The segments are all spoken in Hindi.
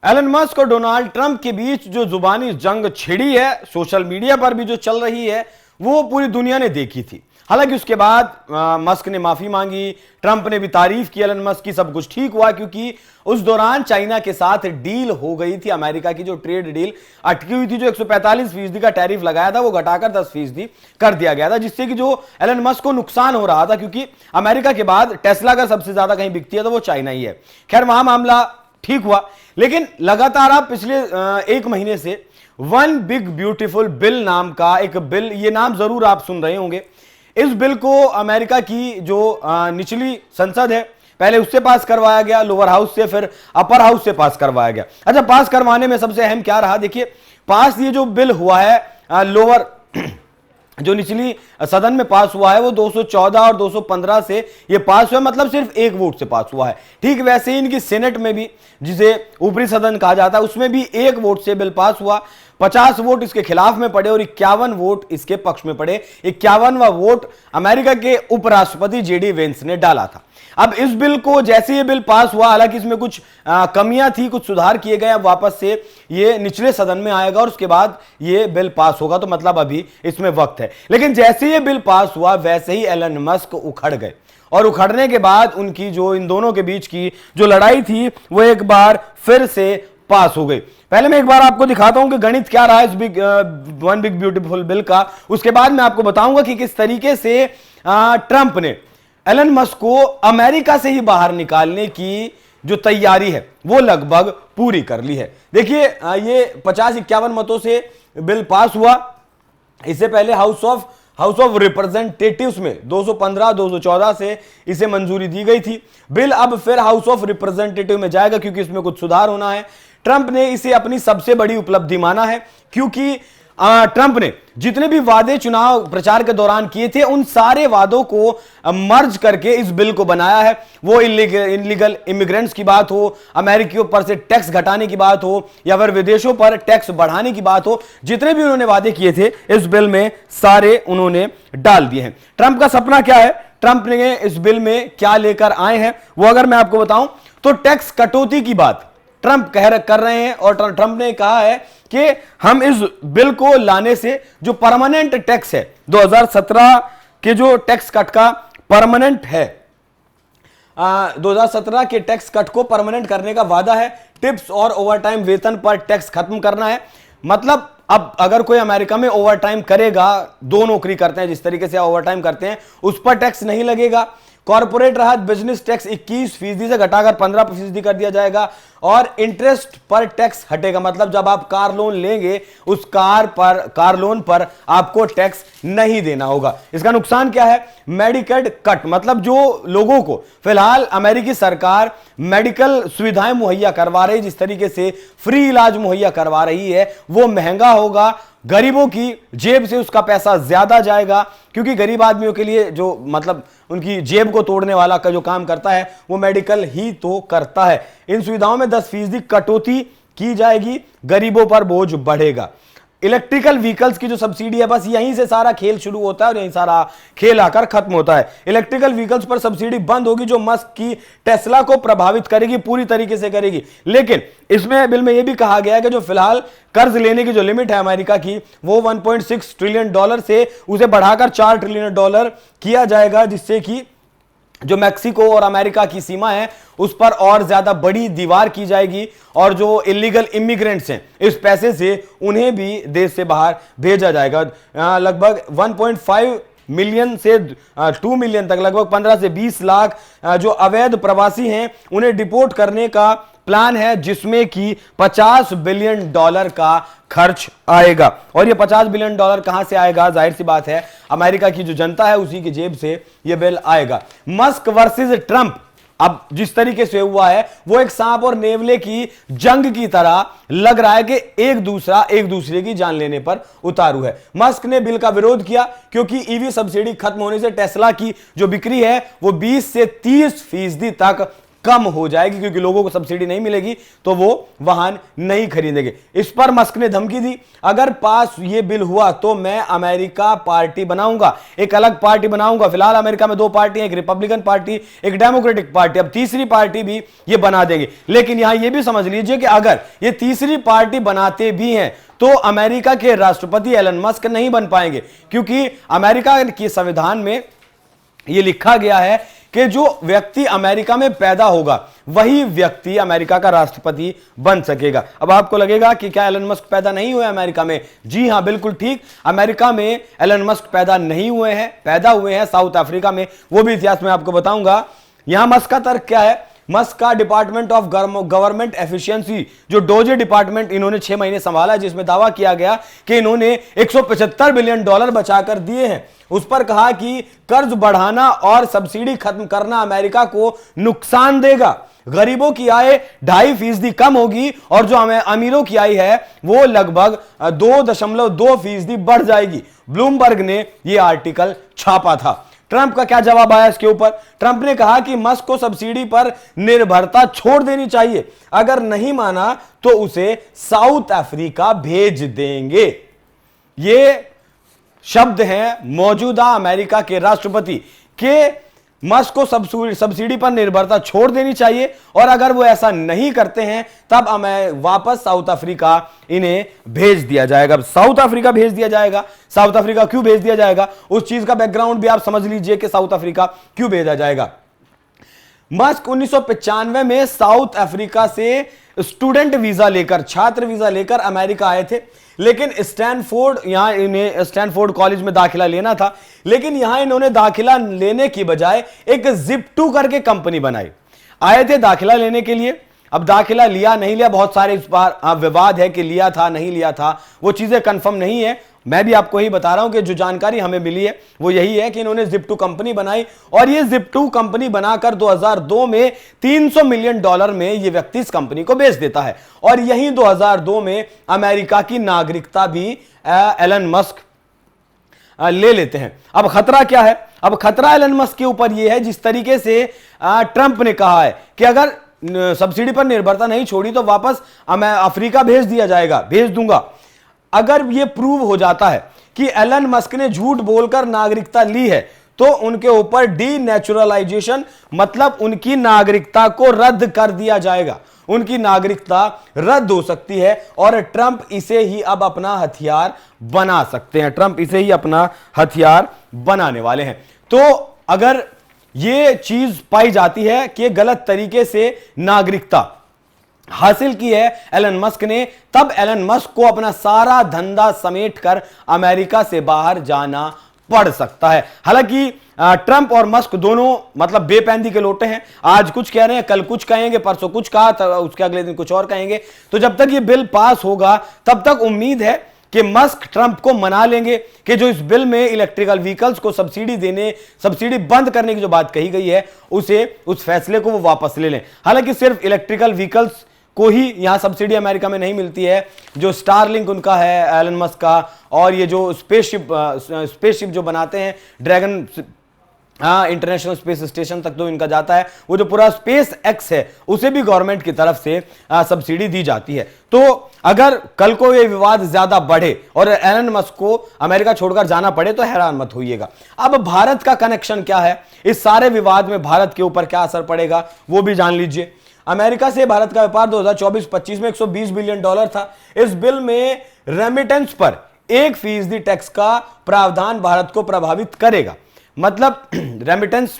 एलन मस्क और डोनाल्ड ट्रंप के बीच जो जुबानी जंग छिड़ी है, सोशल मीडिया पर भी जो चल रही है, वो पूरी दुनिया ने देखी थी। हालांकि उसके बाद मस्क ने माफी मांगी, ट्रंप ने भी तारीफ की एलन मस्क की, सब कुछ ठीक हुआ क्योंकि उस दौरान चाइना के साथ डील हो गई थी। अमेरिका की जो ट्रेड डील अटकी हुई थी, जो 145% का टैरिफ लगाया था, वो घटाकर 10% कर दिया गया था, जिससे कि जो एलन मस्क को नुकसान हो रहा था, क्योंकि अमेरिका के बाद टेस्ला का सबसे ज्यादा कहीं बिकती है तो वो चाइना ही है। खैर, वहां मामला ठीक हुआ, लेकिन लगातार आप पिछले एक महीने से वन बिग ब्यूटीफुल बिल नाम का एक बिल, ये नाम जरूर आप सुन रहे होंगे। इस बिल को अमेरिका की जो निचली संसद है, पहले उससे पास करवाया गया, लोअर हाउस से, फिर अपर हाउस से पास करवाया गया। अच्छा, पास करवाने में सबसे अहम क्या रहा, देखिए, पास ये जो बिल हुआ है लोअर जो निचली सदन में पास हुआ है, वो 214 और 215 से ये पास हुआ, मतलब सिर्फ एक वोट से पास हुआ है। ठीक वैसे ही इनकी सेनेट में भी, जिसे ऊपरी सदन कहा जाता है, उसमें भी एक वोट से बिल पास हुआ। 50 वोट इसके खिलाफ में पड़े और 51 वोट इसके पक्ष में पड़े। 51वां वोट अमेरिका के उपराष्ट्रपति जेडी वेंस ने डाला था। अब इस बिल को, जैसे ये बिल पास हुआ, हालांकि इसमें कुछ कमियां थी, कुछ सुधार किए गए, अब वापस से ये निचले सदन में आएगा और उसके बाद ये बिल पास होगा, तो मतलब अभी इसमें वक्त है। लेकिन जैसे ये बिल पास हुआ, वैसे ही एलन मस्क उखड़ गए, और उखड़ने के बाद उनकी जो इन दोनों के बीच की जो लड़ाई थी, वो एक बार फिर से पास हो गई। पहले मैं एक बार आपको दिखाता हूं कि गणित क्या रहा है इस वन बिग ब्यूटीफुल बिल का, उसके बाद मैं आपको बताऊंगा कि किस तरीके से ट्रंप ने एलन मस्क को अमेरिका से ही बाहर निकालने की जो तैयारी है वो लगभग पूरी कर ली है। देखिए, ये 50-51 मतों से बिल पास हुआ। इससे पहले हाउस ऑफ रिप्रेजेंटेटिव्स में 215-214 से इसे मंजूरी दी गई थी। बिल अब फिर हाउस ऑफ रिप्रेजेंटेटिव में जाएगा क्योंकि इसमें कुछ सुधार होना है। ट्रंप ने इसे अपनी सबसे बड़ी उपलब्धि माना है, क्योंकि ट्रंप ने जितने भी वादे चुनाव प्रचार के दौरान किए थे, उन सारे वादों को मर्ज करके इस बिल को बनाया है। वो इलीगल इमिग्रेंट्स की बात हो, अमेरिकियों पर से टैक्स घटाने की बात हो, या फिर विदेशों पर टैक्स बढ़ाने की बात हो, जितने भी उन्होंने वादे किए थे इस बिल में सारे उन्होंने डाल दिए हैं। ट्रंप का सपना क्या है, ट्रंप ने इस बिल में क्या लेकर आए हैं, वो अगर मैं आपको बताऊं तो टैक्स कटौती की बात ट्रंप कर रहे हैं। और ट्रंप ने कहा है कि हम इस बिल को लाने से जो परमानेंट टैक्स है, 2017 के जो टैक्स कट का परमानेंट है, 2017 के टैक्स कट को परमानेंट करने का वादा है। टिप्स और ओवरटाइम वेतन पर टैक्स खत्म करना है। मतलब अब अगर कोई अमेरिका में ओवरटाइम करेगा, 2 नौकरी करते हैं जिस तरीके से ओवरटाइम करते हैं, उस पर टैक्स नहीं लगेगा। कॉर्पोरेट राहत बिजनेस टैक्स 21% से घटाकर 15% कर दिया जाएगा, और इंटरेस्ट पर टैक्स हटेगा। मतलब जब आप कार लोन लेंगे, उस कार लोन पर आपको टैक्स नहीं देना होगा। इसका नुकसान क्या है, मेडिकेड कट, मतलब जो लोगों को फिलहाल अमेरिकी सरकार मेडिकल सुविधाएं मुहैया करवा रही है, जिस तरीके से फ्री इलाज मुहैया करवा रही है, वो महंगा होगा। गरीबों की जेब से उसका पैसा ज्यादा जाएगा, क्योंकि गरीब आदमियों के लिए जो मतलब उनकी जेब को तोड़ने वाला का जो काम करता है, वो मेडिकल ही तो करता है। इन सुविधाओं में 10% कटौती की जाएगी, गरीबों पर बोझ बढ़ेगा। इलेक्ट्रिकल व्हीकल्स की जो सब्सिडी है, बस यहीं से सारा खेल शुरू होता है और यहीं सारा खेल आकर खत्म होता है। इलेक्ट्रिकल व्हीकल्स पर सब्सिडी बंद होगी, जो मस्क की टेस्ला को प्रभावित करेगी, पूरी तरीके से करेगी। लेकिन इसमें बिल में यह भी कहा गया है कि जो फिलहाल कर्ज लेने की जो लिमिट है अमेरिका की, वो $1.6 ट्रिलियन से उसे बढ़ाकर $4 ट्रिलियन किया जाएगा, जिससे कि जो मैक्सिको और अमेरिका की सीमा है उस पर और ज्यादा बड़ी दीवार की जाएगी, और जो इलीगल इमिग्रेंट्स हैं, इस पैसे से उन्हें भी देश से बाहर भेजा जाएगा। लगभग 1.5 मिलियन से 2 मिलियन तक, लगभग 15 से 20 लाख जो अवैध प्रवासी हैं, उन्हें डिपोर्ट करने का प्लान है, जिसमें कि $50 बिलियन का खर्च आएगा। और ये $50 बिलियन कहां से आएगा, जाहिर सी बात है अमेरिका की जो जनता है उसी की जेब से ये बिल आएगा। मस्क वर्सेस ट्रंप अब जिस तरीके से हुआ है, वो एक सांप और नेवले की जंग की तरह लग रहा है कि एक दूसरे की जान लेने पर उतारू है। मस्क ने बिल का विरोध किया क्योंकि ईवी सब्सिडी खत्म होने से टेस्ला की जो बिक्री है वो 20 से 30% तक कम हो जाएगी, क्योंकि लोगों को सब्सिडी नहीं मिलेगी तो वो वाहन नहीं खरीदेंगे। इस पर मस्क ने धमकी दी, अगर पास ये बिल हुआ तो मैं अमेरिका पार्टी बनाऊंगा, एक अलग पार्टी बनाऊंगा। फिलहाल अमेरिका में दो पार्टी हैं, एक रिपब्लिकन पार्टी, एक डेमोक्रेटिक पार्टी, अब तीसरी पार्टी भी ये बना देंगे। लेकिन यहां ये भी समझ लीजिए कि अगर ये तीसरी पार्टी बनाते भी हैं तो अमेरिका के राष्ट्रपति एलन मस्क नहीं बन पाएंगे, क्योंकि अमेरिका के संविधान में यह लिखा गया है कि जो व्यक्ति अमेरिका में पैदा होगा वही व्यक्ति अमेरिका का राष्ट्रपति बन सकेगा। अब आपको लगेगा कि क्या एलन मस्क पैदा नहीं हुए अमेरिका में? जी हां, बिल्कुल ठीक, अमेरिका में एलन मस्क पैदा नहीं हुए हैं, पैदा हुए हैं साउथ अफ्रीका में, वो भी इतिहास में आपको बताऊंगा। यहां मस्क का तर्क क्या है? मस्क का डिपार्टमेंट ऑफ गवर्नमेंट एफिशिएंसी, जो डोजे डिपार्टमेंट इन्होंने 6 महीने संभाला, जिसमें दावा किया गया कि इन्होंने 175 बिलियन डॉलर बचाकर दिए हैं, उस पर कहा कि कर्ज बढ़ाना और सब्सिडी खत्म करना अमेरिका को नुकसान देगा, गरीबों की आय 2.5% कम होगी और जो अमीरों की आय है वो लगभग 2.2% बढ़ जाएगी। ब्लूमबर्ग ने यह आर्टिकल छापा था। ट्रंप का क्या जवाब आया इसके ऊपर? ट्रंप ने कहा कि मस्क को सब्सिडी पर निर्भरता छोड़ देनी चाहिए, अगर नहीं माना तो उसे साउथ अफ्रीका भेज देंगे। ये शब्द हैं मौजूदा अमेरिका के राष्ट्रपति के, मस्क को सब्सिडी पर निर्भरता छोड़ देनी चाहिए और अगर वो ऐसा नहीं करते हैं तब हमें वापस साउथ अफ्रीका इन्हें भेज दिया जाएगा। साउथ अफ्रीका भेज दिया जाएगा। साउथ अफ्रीका क्यों भेज दिया जाएगा, उस चीज का बैकग्राउंड भी आप समझ लीजिए कि साउथ अफ्रीका क्यों भेजा जाएगा। मस्क 1995 में साउथ अफ्रीका से स्टूडेंट वीजा लेकर, छात्र वीजा लेकर अमेरिका आए थे, लेकिन स्टैनफोर्ड, यहां इन्हें स्टैनफोर्ड कॉलेज में दाखिला लेना था, लेकिन यहां इन्होंने दाखिला लेने की बजाय एक जिप2 करके कंपनी बनाई। आए थे दाखिला लेने के लिए, अब दाखिला लिया नहीं लिया, बहुत सारे इस बार विवाद है कि लिया था नहीं लिया था, वो चीजें कंफर्म नहीं है। मैं भी आपको ही बता रहा हूं कि जो जानकारी हमें मिली है वो यही है कि इन्होंने जिप2 कंपनी बनाई और ये जिप2 कंपनी बनाकर 2002 में 300 मिलियन डॉलर में ये व्यक्ति इस कंपनी को बेच देता है और यही 2002 में अमेरिका की नागरिकता भी एलन मस्क ले लेते हैं। अब खतरा क्या है? अब खतरा एलन मस्क के ऊपर यह है, जिस तरीके से ट्रंप ने कहा है कि अगर सब्सिडी पर निर्भरता नहीं छोड़ी तो वापस अफ्रीका भेज दिया जाएगा, भेज दूंगा। अगर यह प्रूव हो जाता है कि एलन मस्क ने झूठ बोलकर नागरिकता ली है तो उनके ऊपर डीनेचुरलाइजेशन, मतलब उनकी नागरिकता को रद्द कर दिया जाएगा, उनकी नागरिकता रद्द हो सकती है और ट्रंप इसे ही अब अपना हथियार बना सकते हैं। ट्रंप इसे ही अपना हथियार बनाने वाले हैं। तो अगर यह चीज पाई जाती है कि गलत तरीके से नागरिकता हासिल की है एलन मस्क ने, तब एलन मस्क को अपना सारा धंधा समेटकर अमेरिका से बाहर जाना पड़ सकता है। हालांकि ट्रंप और मस्क दोनों मतलब बेपैंदी के लोटे हैं, आज कुछ कह रहे हैं, कल कुछ कहेंगे, परसों कुछ कहा, उसके अगले दिन कुछ और कहेंगे। तो जब तक ये बिल पास होगा तब तक उम्मीद है कि मस्क ट्रंप को मना लेंगे कि जो इस बिल में इलेक्ट्रिकल व्हीकल्स को सब्सिडी बंद करने की जो बात कही गई है उस फैसले को वो वापस ले लें। हालांकि सिर्फ इलेक्ट्रिकल व्हीकल्स को ही यहां सब्सिडी अमेरिका में नहीं मिलती है, जो स्टारलिंक उनका है एलन मस्क का, और ये जो स्पेसशिप जो बनाते हैं ड्रैगन, इंटरनेशनल स्पेस स्टेशन तक तो इनका जाता है, वो जो पूरा स्पेस एक्स है उसे भी गवर्नमेंट की तरफ से सब्सिडी दी जाती है। तो अगर कल को ये विवाद ज्यादा बढ़े और एलन मस्क को अमेरिका छोड़कर जाना पड़े तो हैरान मत होइएगा। अब भारत का कनेक्शन क्या है, इस सारे विवाद में भारत के ऊपर क्या असर पड़ेगा वो भी जान लीजिए। अमेरिका से भारत का व्यापार 2024-25 में 120 बिलियन डॉलर था। इस बिल में रेमिटेंस पर 1% टैक्स का प्रावधान भारत को प्रभावित करेगा। मतलब रेमिटेंस,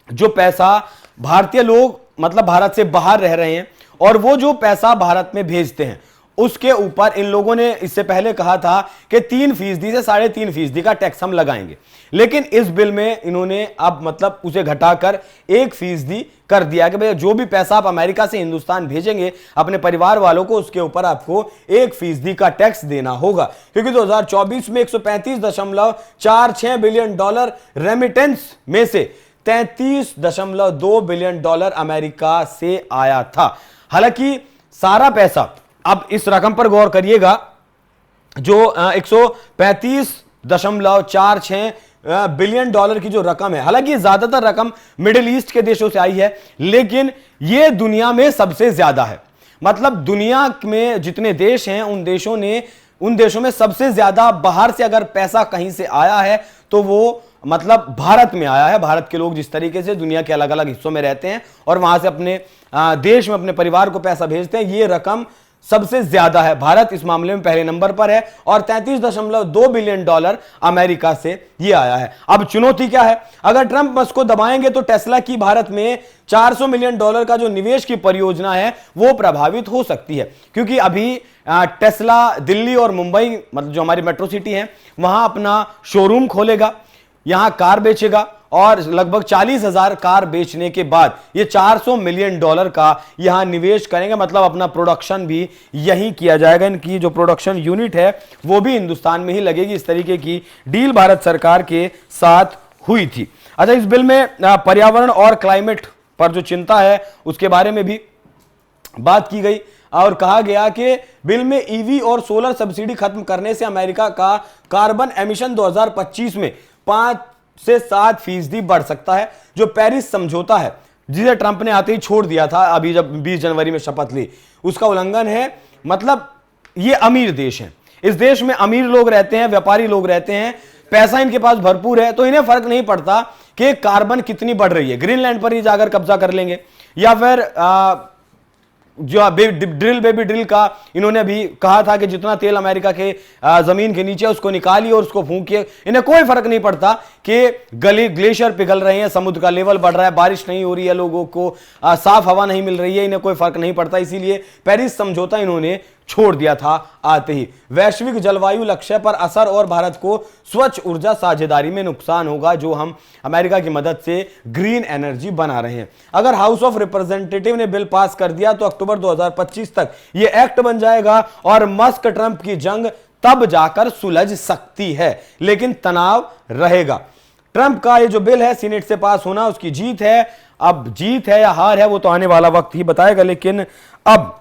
जो पैसा भारतीय लोग मतलब भारत से बाहर रह रहे हैं और वो जो पैसा भारत में भेजते हैं उसके ऊपर इन लोगों ने इससे पहले कहा था कि 3% से 3.5% का टैक्स हम लगाएंगे, लेकिन इस बिल में इन्होंने अब मतलब उसे घटाकर 1% कर दिया कि भाई जो भी पैसा आप अमेरिका से हिंदुस्तान भेजेंगे अपने परिवार वालों को, उसके ऊपर आपको 1% का टैक्स देना होगा, क्योंकि 2024 में 135.46 बिलियन डॉलर रेमिटेंस में से 33.2 बिलियन डॉलर अमेरिका से आया था। हालांकि सारा पैसा, अब इस रकम पर गौर करिएगा, जो 135.46 बिलियन डॉलर की जो रकम है, हालांकि ज्यादातर रकम मिडिल ईस्ट के देशों से आई है, लेकिन यह दुनिया में सबसे ज्यादा है। मतलब दुनिया में जितने देश हैं उन देशों में सबसे ज्यादा बाहर से अगर पैसा कहीं से आया है तो वो मतलब भारत में आया है। भारत के लोग जिस तरीके से दुनिया के अलग अलग हिस्सों में रहते हैं और वहां से अपने देश में अपने परिवार को पैसा भेजते हैं, ये रकम सबसे ज्यादा है। भारत इस मामले में पहले नंबर पर है और 33.2 बिलियन डॉलर अमेरिका से ये आया है। अब चुनौती क्या है? अगर ट्रंप मस्क को दबाएंगे तो टेस्ला की भारत में 400 मिलियन डॉलर का जो निवेश की परियोजना है वो प्रभावित हो सकती है, क्योंकि अभी टेस्ला दिल्ली और मुंबई, मतलब जो हमारी मेट्रो सिटी है, वहां अपना शोरूम खोलेगा, यहां कार बेचेगा और लगभग 40,000 कार बेचने के बाद ये 400 मिलियन डॉलर का यहां निवेश करेंगे। मतलब अपना प्रोडक्शन भी यहीं किया जाएगा, इनकी जो प्रोडक्शन यूनिट है वो भी हिंदुस्तान में ही लगेगी। इस तरीके की डील भारत सरकार के साथ हुई थी। अच्छा, इस बिल में पर्यावरण और क्लाइमेट पर जो चिंता है उसके बारे में भी बात की गई और कहा गया कि बिल में ईवी और सोलर सब्सिडी खत्म करने से अमेरिका का कार्बन एमिशन 2025 में 5 से 7% बढ़ सकता है। जो पेरिस समझौता है जिसे ट्रंप ने आते ही छोड़ दिया था, अभी जब 20 जनवरी में शपथ ली, उसका उल्लंघन है। मतलब ये अमीर देश है, इस देश में अमीर लोग रहते हैं, व्यापारी लोग रहते हैं, पैसा इनके पास भरपूर है, तो इन्हें फर्क नहीं पड़ता कि कार्बन कितनी बढ़ रही है। ग्रीनलैंड पर ही जाकर कब्जा कर लेंगे, या फिर जो ड्रिल बेबी ड्रिल का इन्होंने अभी कहा था कि जितना तेल अमेरिका के जमीन के नीचे उसको निकालिए और उसको फूंकिए। इन्हें कोई फर्क नहीं पड़ता कि ग्लेशियर पिघल रहे हैं, समुद्र का लेवल बढ़ रहा है, बारिश नहीं हो रही है, लोगों को साफ हवा नहीं मिल रही है, इन्हें कोई फर्क नहीं पड़ता। इसीलिए पेरिस समझौता इन्होंने छोड़ दिया था आते ही। वैश्विक जलवायु लक्ष्य पर असर और भारत को स्वच्छ ऊर्जा साझेदारी में नुकसान होगा, जो हम अमेरिका की मदद से ग्रीन एनर्जी बना रहे हैं। अगर हाउस ऑफ रिप्रेजेंटेटिव ने बिल पास कर दिया तो अक्टूबर 2025 तक यह एक्ट बन जाएगा और मस्क ट्रंप की जंग तब जाकर सुलझ सकती है, लेकिन तनाव रहेगा। ट्रंप का ये जो बिल है सीनेट से पास होना उसकी जीत है। अब जीत है या हार है वो तो आने वाला वक्त ही बताएगा, लेकिन अब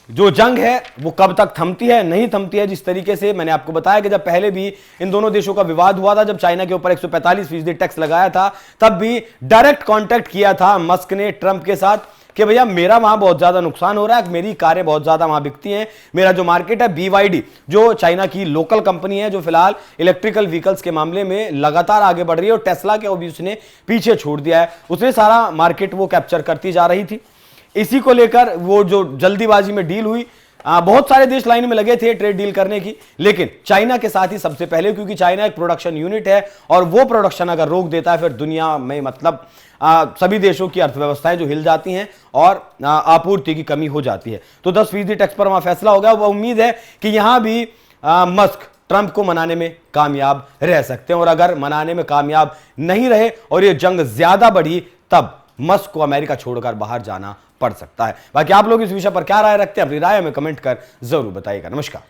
जो जंग है वो कब तक थमती है, नहीं थमती है। जिस तरीके से मैंने आपको बताया कि जब पहले भी इन दोनों देशों का विवाद हुआ था, जब चाइना के ऊपर 145% टैक्स लगाया था, तब भी डायरेक्ट कांटेक्ट किया था मस्क ने ट्रंप के साथ कि भैया मेरा वहां बहुत ज्यादा नुकसान हो रहा है, मेरी कारें बहुत ज्यादा वहां बिकती हैं, मेरा जो मार्केट है BYD जो चाइना की लोकल कंपनी है जो फिलहाल इलेक्ट्रिकल व्हीकल्स के मामले में लगातार आगे बढ़ रही है और टेस्ला के भी उसने पीछे छोड़ दिया है, उसने सारा मार्केट वो कैप्चर करती जा रही थी। इसी को लेकर वो जो जल्दीबाजी में डील हुई, बहुत सारे देश लाइन में लगे थे ट्रेड डील करने की, लेकिन चाइना के साथ ही सबसे पहले, क्योंकि चाइना एक प्रोडक्शन यूनिट है और वो प्रोडक्शन अगर रोक देता है फिर दुनिया में मतलब सभी देशों की अर्थव्यवस्थाएं जो हिल जाती हैं और आपूर्ति की कमी हो जाती है। तो 10% टैक्स पर वहां फैसला हो गया। वो उम्मीद है कि यहां भी मस्क ट्रंप को मनाने में कामयाब रह सकते हैं, और अगर मनाने में कामयाब नहीं रहे और ये जंग ज्यादा बढ़ी तब मस्क को अमेरिका छोड़कर बाहर जाना पड़ सकता है। बाकी आप लोग इस विषय पर क्या राय रखते हैं, अपनी राय में कमेंट कर जरूर बताइएगा। नमस्कार।